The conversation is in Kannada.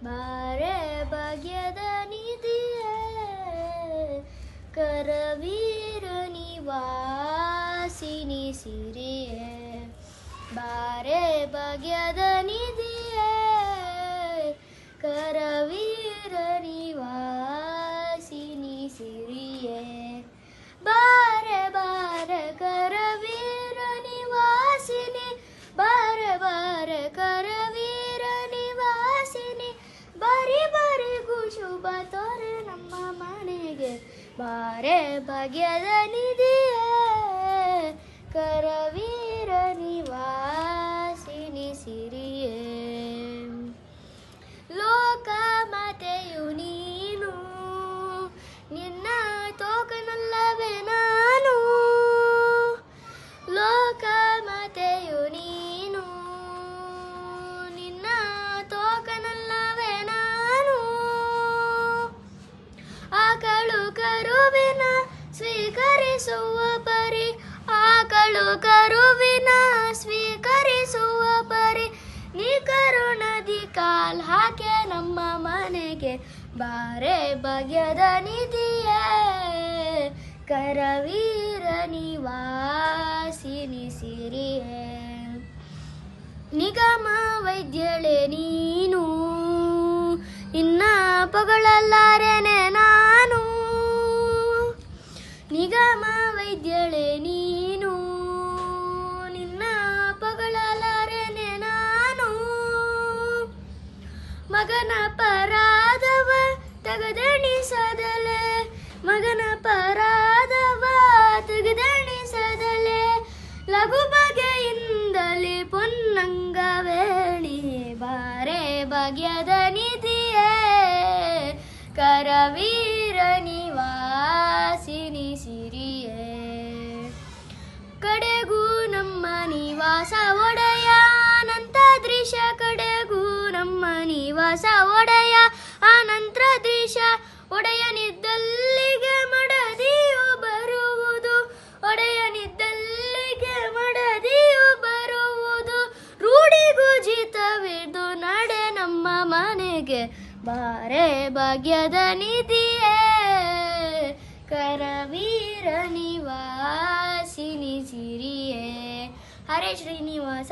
ಬಾರೆ ಭಾಗ್ಯದ ನಿಧಿಯೇ ಕರವೀರ ನಿವಾಸಿನಿ ಸಿರಿಯೇ ಬಾರೆ ಭಾಗ್ಯದ ನಿಧಿಯೇ ಕರವೀರ ನಿವಾಸಿನಿ ಸಿರಿಯೇ ಬಾರೆ ಬಾರೆ ಕರವೀರ ನಿವಾಸಿನಿ ಬಾರೆ ಬಾರೆ ಕರವೀರ ನಿವಾಸಿನಿ ಬಾರಿ ಬಾರಿಗೂ ಶುಭ ತೋರೆ ನಮ್ಮ ಮನೆಗೆ ಬಾರೆ ಭಾಗ್ಯದ ನಿಧಿಯೇ ಕರವೀರ ನಿವಾಸಿನಿ ಸಿರಿಯೇ ಲೋಕ ಮಾತೆಯು ನೀನು ನಿನ್ನ ತೋಕನಲ್ಲವೇ ನಾನು ಲೋಕ ಮಾತೆಯು ನೀನು ನಿನ್ನ ತೋಕನಲ್ಲವೇ ನಾನು ಆಕಳು ಕರುವಿನ ಸ್ವೀಕರಿಸುವ ಪರಿ ಆಕಳು ಕರುವಿನ ಸ್ವೀಕರಿಸುವ ಪರಿ ನೀ ಕರುಣದಿ ಕಾಲ್ ಹಾಕೆ ನಮ್ಮ ಮನೆಗೆ ಬಾರೆ ಭಾಗ್ಯದ ನಿಧಿಯೇ ಕರವೀರ ನಿವಾಸಿನಿ ಸಿರಿಯೇ ನಿಗಮ ವೈದ್ಯಳೆ ನೀನು ನಿನ್ನ ಪಗಳಲ್ಲಾರೆನೆ ನಾನು ನಿಗಮ ವೈದ್ಯಳೆ ನೀನು ನಿನ್ನ ಪಗಳಲಾರೆನೆ ನಾನು ಮಗನ ಪರಾಧವ ತೆಗೆದೆಣಿಸದಲೆ ಮಗನ ಪರಾಧವ ತೆಗೆದೆಣಿಸದಲೆ ಲಘು ಬಗೆಯಿಂದಲೇ ಪೊನ್ನಂಗವೇಣಿ ಬಾರೆ ಭಾಗ್ಯದ ನಿಧಿಯೇ ಕರವೀರ ನಿವಾಸಿನಿ ಸಿರಿಯೇ ಕಡೆಗೂ ನಮ್ಮ ನಿವಾಸ ಒಡೆಯ ಅನಂತ ದೃಶ್ಯ ಕಡೆಗೂ ನಮ್ಮ ನಿವಾಸ ಒಡೆಯ ಅನಂತರ ದೃಶ್ಯ ಒಡೆಯನಿದ್ದಲ್ಲಿಗೆ ಮಡದಿಯು ಬರುವುದು ಒಡೆಯನಿದ್ದಲ್ಲಿಗೆ ಮಡದಿಯು ಬರುವುದು ರೂಢಿಗುಜಿತವಿದು ನಡೆ ನಮ್ಮ ಮನೆಗೆ ಬಾರೆ ಭಾಗ್ಯದ ನಿಧಿಯೇ ಕರವೀರ ನಿವಾಸಿನಿ ಸಿರಿಯೇ ಹರೇ ಶ್ರೀನಿವಾಸ.